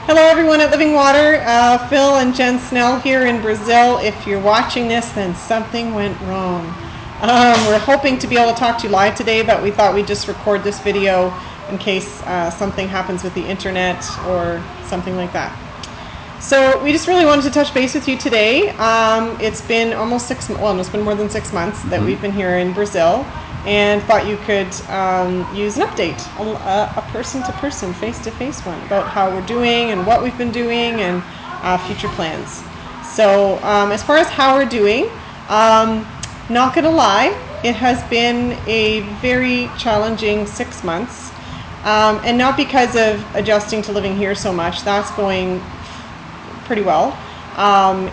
Hello everyone at Living Water. Phil and Jen Snell here in Brazil. If you're watching this, then something went wrong. We're hoping to be able to talk to you live today, but we thought we'd just record this video in case something happens with the internet or something like that. So we just really wanted to touch base with you today. It's been almost it's been more than 6 months that we've been here in Brazil, and thought you could use an update, a person-to-person, face-to-face one, about how we're doing and what we've been doing and future plans. So as far as how we're doing, not gonna lie, it has been a very challenging 6 months, and not because of adjusting to living here so much. That's going pretty well.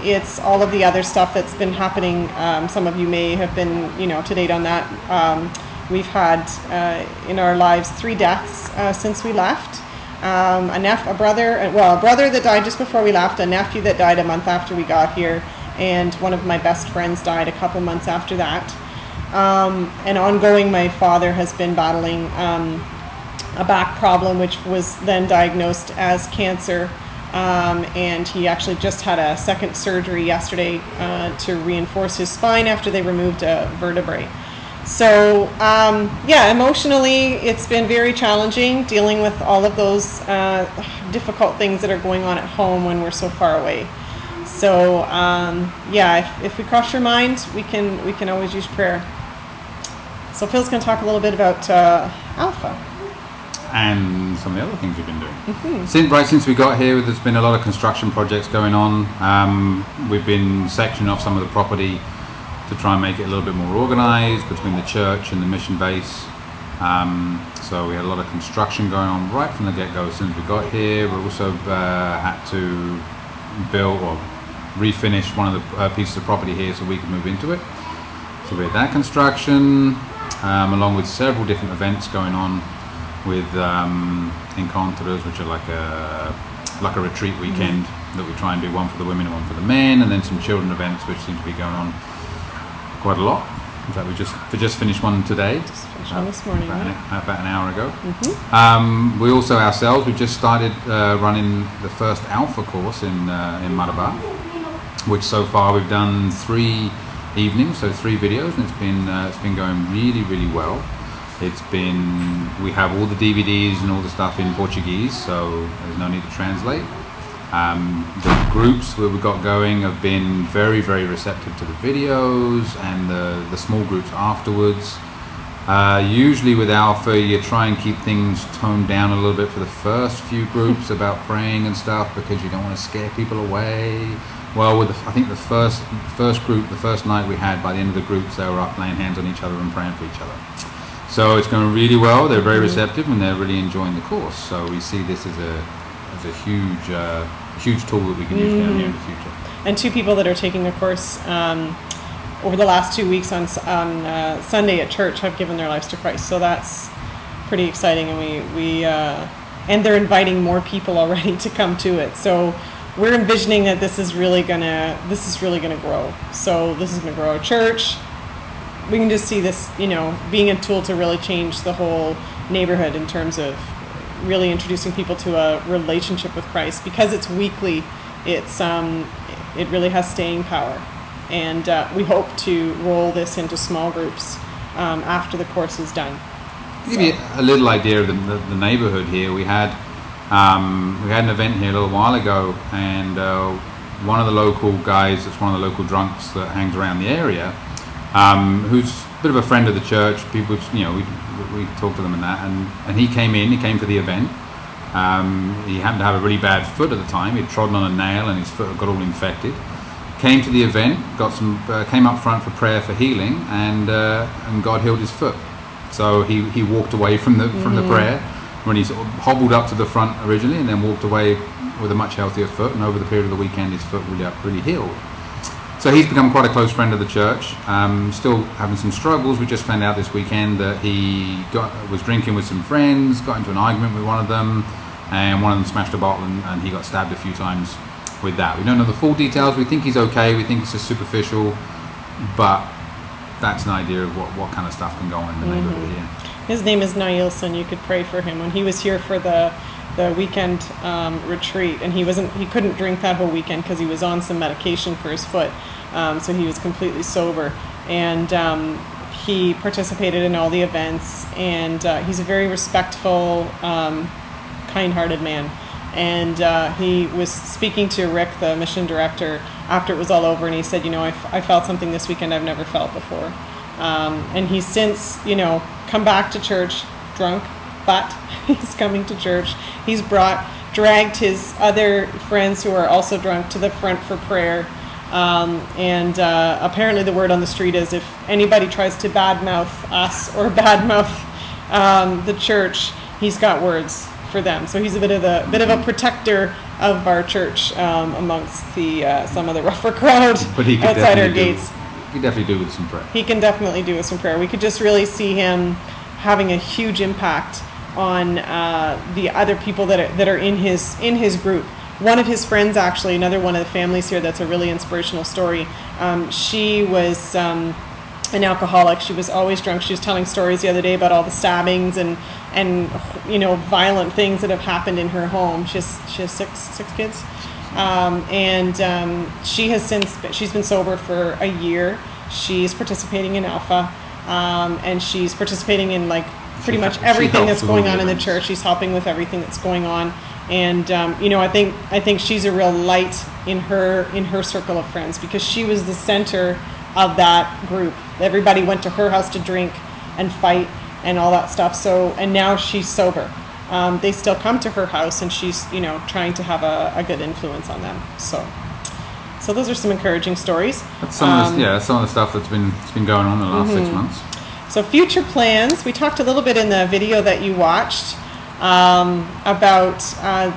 It's all of the other stuff that's been happening. Some of you may have been, to date on that. We've had in our lives 3 deaths since we left. A brother that died just before we left, a nephew that died a month after we got here, and one of my best friends died a couple months after that. And ongoing, my father has been battling a back problem, which was then diagnosed as cancer. And he actually just had a second surgery yesterday to reinforce his spine after they removed a vertebrae. So emotionally it's been very challenging dealing with all of those difficult things that are going on at home when we're so far away. So if we cross your mind, we can always use prayer. So Phil's going to talk a little bit about Alpha. And some of the other things we've been doing. Since we got here, there's been a lot of construction projects going on. We've been sectioning off some of the property to try and make it a little bit more organized between the church and the mission base. So we had a lot of construction going on right from the get-go as soon as we got here. We also had to build or refinish one of the pieces of property here so we could move into it. So we had that construction, along with several different events going on with Encontros, which are like a retreat weekend that we try and do, one for the women and one for the men, and then some children events which seem to be going on quite a lot. In fact, we just finished one today. Just finished one this morning, about an hour ago. We also ourselves, we just started running the first Alpha course in Marabá, which so far we've done 3 evenings, so 3 videos, and it's been going really, really well. We have all the DVDs and all the stuff in Portuguese, so there's no need to translate. The groups that we've got going have been very, very receptive to the videos and the small groups afterwards. Usually with Alpha, you try and keep things toned down a little bit for the first few groups about praying and stuff, because you don't want to scare people away. Well, I think the first group, the first night we had, by the end of the groups, they were up laying hands on each other and praying for each other. So it's going really well. They're very receptive and they're really enjoying the course. So we see this as a huge tool that we can use down here in the future. And 2 people that are taking the course over the last 2 weeks on Sunday at church have given their lives to Christ. So that's pretty exciting, and and they're inviting more people already to come to it. So we're envisioning that this is really gonna grow. So this is gonna grow our church. We can just see this, being a tool to really change the whole neighborhood in terms of really introducing people to a relationship with Christ. Because it's weekly, it really has staying power. And we hope to roll this into small groups after the course is done. To give you a little idea of the neighborhood here, we had an event here a little while ago, and one of the local guys, that's one of the local drunks that hangs around the area, who's a bit of a friend of the church. People, we talked to them and that, and he came to the event. He happened to have a really bad foot at the time. He'd trodden on a nail and his foot got all infected. Came to the event, came up front for prayer for healing, and God healed his foot. So he walked away from the prayer when he sort of hobbled up to the front originally, and then walked away with a much healthier foot. And over the period of the weekend, his foot really healed. So he's become quite a close friend of the church. Still having some struggles. We just found out this weekend that he was drinking with some friends, got into an argument with one of them, and one of them smashed a bottle, and he got stabbed a few times with that. We don't know the full details. We think he's okay. We think it's just superficial, but that's an idea of what kind of stuff can go on in the neighborhood here. His name is Nailson. You could pray for him. When he was here for the the weekend retreat, and he couldn't drink that whole weekend because he was on some medication for his foot, so he was completely sober, and he participated in all the events, and he's a very respectful, kind-hearted man. And he was speaking to Rick, the mission director, after it was all over, and he said, I felt something this weekend I've never felt before. And he's since, come back to church drunk, but he's coming to church. He's dragged his other friends who are also drunk to the front for prayer. And apparently the word on the street is if anybody tries to badmouth us or badmouth the church, he's got words for them. So he's a bit of a protector of our church amongst some of the rougher crowd outside our gates. He definitely do with some prayer. He can definitely do with some prayer. We could just really see him having a huge impact on the other people that are in his group. One of his friends, actually, another one of the families here, that's a really inspirational story. She was an alcoholic. She was always drunk. She was telling stories the other day about all the stabbings and violent things that have happened in her home. She has six kids, and she's been sober for a year. She's participating in Alpha, and she's participating in pretty much everything that's going on in the church. She's helping with everything that's going on. And I think she's a real light in her circle of friends, because she was the center of that group. Everybody went to her house to drink and fight and all that stuff. And now she's sober. They still come to her house, and she's trying to have a good influence on them. So those are some encouraging stories. That's some of the stuff that's been going on in the last 6 months. So future plans. We talked a little bit in the video that you watched about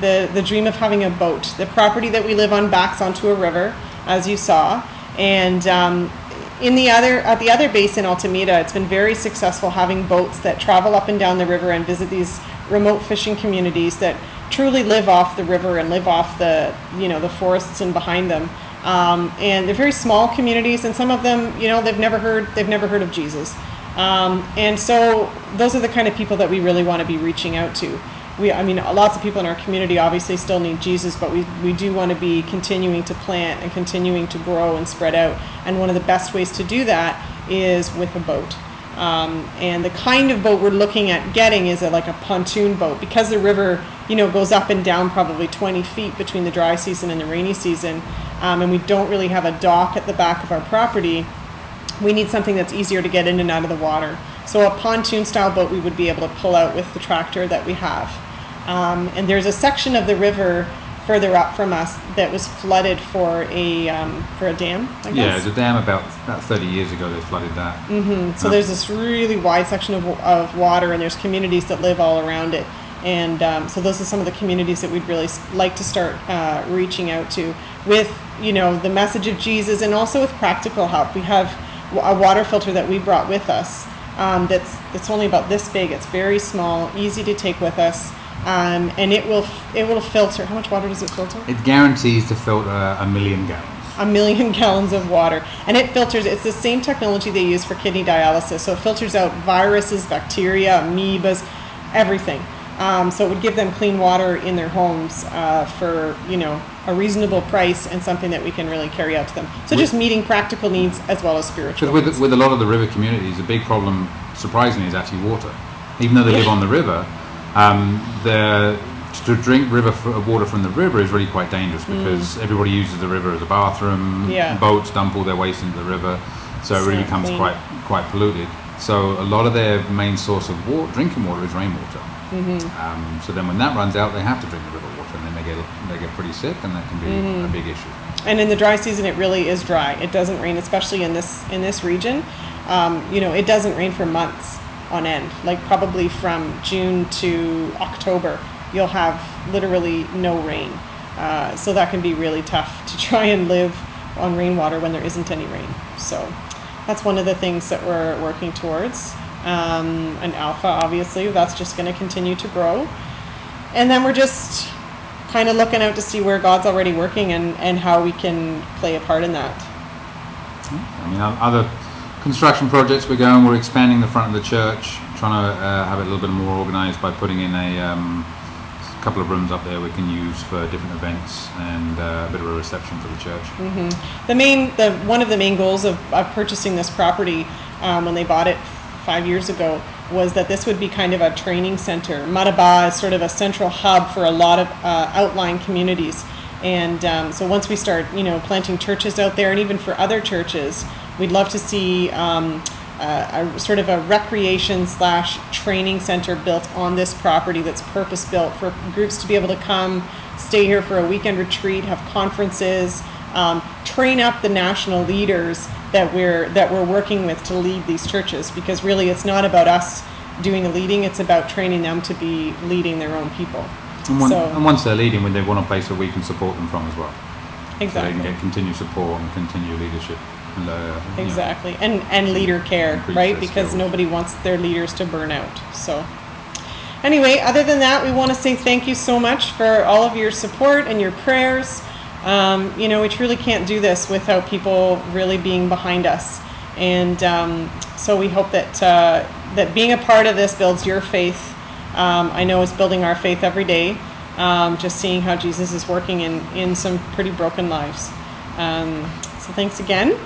the dream of having a boat. The property that we live on backs onto a river, as you saw, and at the other base in Altamira, it's been very successful having boats that travel up and down the river and visit these remote fishing communities that truly live off the river and live off the forests and behind them. And they're very small communities, and some of them, they've never heard of Jesus. And so those are the kind of people that we really want to be reaching out to. Lots of people in our community obviously still need Jesus, but we do want to be continuing to plant and continuing to grow and spread out. And one of the best ways to do that is with a boat. And the kind of boat we're looking at getting is like a pontoon boat, because the river, goes up and down probably 20 feet between the dry season and the rainy season. And we don't really have a dock at the back of our property. We need something that's easier to get in and out of the water. So a pontoon style boat we would be able to pull out with the tractor that we have. And there's a section of the river further up from us that was flooded for a dam, I guess. Yeah, there's a dam about 30 years ago they flooded that. So there's this really wide section of water, and there's communities that live all around it. And so those are some of the communities that we'd really like to start reaching out to with, the message of Jesus, and also with practical help. We have a water filter that we brought with us that's only about this big. It's very small, easy to take with us, and it will filter. How much water does it filter? It guarantees to filter 1 million gallons. 1 million gallons of water, and it filters. It's the same technology they use for kidney dialysis, so it filters out viruses, bacteria, amoebas, everything. So it would give them clean water in their homes for a reasonable price, and something that we can really carry out to them. So just meeting practical needs as well as spiritual needs. With a lot of the river communities, the big problem, surprisingly, is actually water. Even though they live on the river, to drink water from the river is really quite dangerous, because everybody uses the river as a bathroom. Boats dump all their waste into the river, so it really becomes quite polluted. So a lot of their main source of drinking water is rainwater. So then when that runs out, they have to drink the river water, and then they get pretty sick, and that can be a big issue. And in the dry season, it really is dry. It doesn't rain, especially in this region. It doesn't rain for months on end. Like probably from June to October, you'll have literally no rain. So that can be really tough to try and live on rainwater when there isn't any rain. So that's one of the things that we're working towards. And Alpha, obviously, that's just going to continue to grow. And then we're just kind of looking out to see where God's already working and how we can play a part in that. Other construction projects we're expanding the front of the church, trying to have it a little bit more organized by putting in a couple of rooms up there we can use for different events and a bit of a reception for the church. One of the main goals of purchasing this property when they bought it 5 years ago was that this would be kind of a training center. Maraba is sort of a central hub for a lot of outlying communities. And so once we start, planting churches out there, and even for other churches, we'd love to see a sort of a recreation/training center built on this property that's purpose-built for groups to be able to come, stay here for a weekend retreat, have conferences, train up the national leaders that we're working with to lead these churches, because really it's not about us doing the leading, it's about training them to be leading their own people. And once they're leading, they want a place that we can support them from as well. Exactly. So they can get continued support and continued leadership. Exactly. And leader care, right? Because skills. nobody wants their leaders to burn out. So anyway, other than that, we want to say thank you so much for all of your support and your prayers. We truly can't do this without people really being behind us. And so we hope that being a part of this builds your faith. I know it's building our faith every day, just seeing how Jesus is working in some pretty broken lives. So thanks again.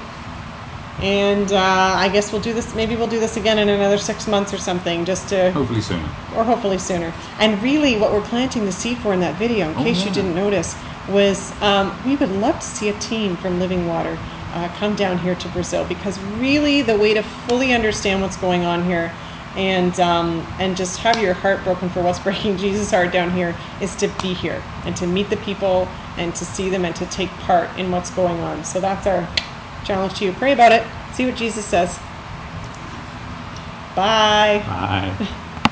And I guess we'll do this. Maybe we'll do this again in another 6 months or something, just to Hopefully sooner. Hopefully sooner. And really, what we're planting the seed for in that video, in case you didn't notice, was we would love to see a team from Living Water come down here to Brazil, because really the way to fully understand what's going on here and just have your heart broken for what's breaking Jesus' heart down here is to be here and to meet the people and to see them and to take part in what's going on. So that's our challenge to you. Pray about it. See what Jesus says. Bye. Bye.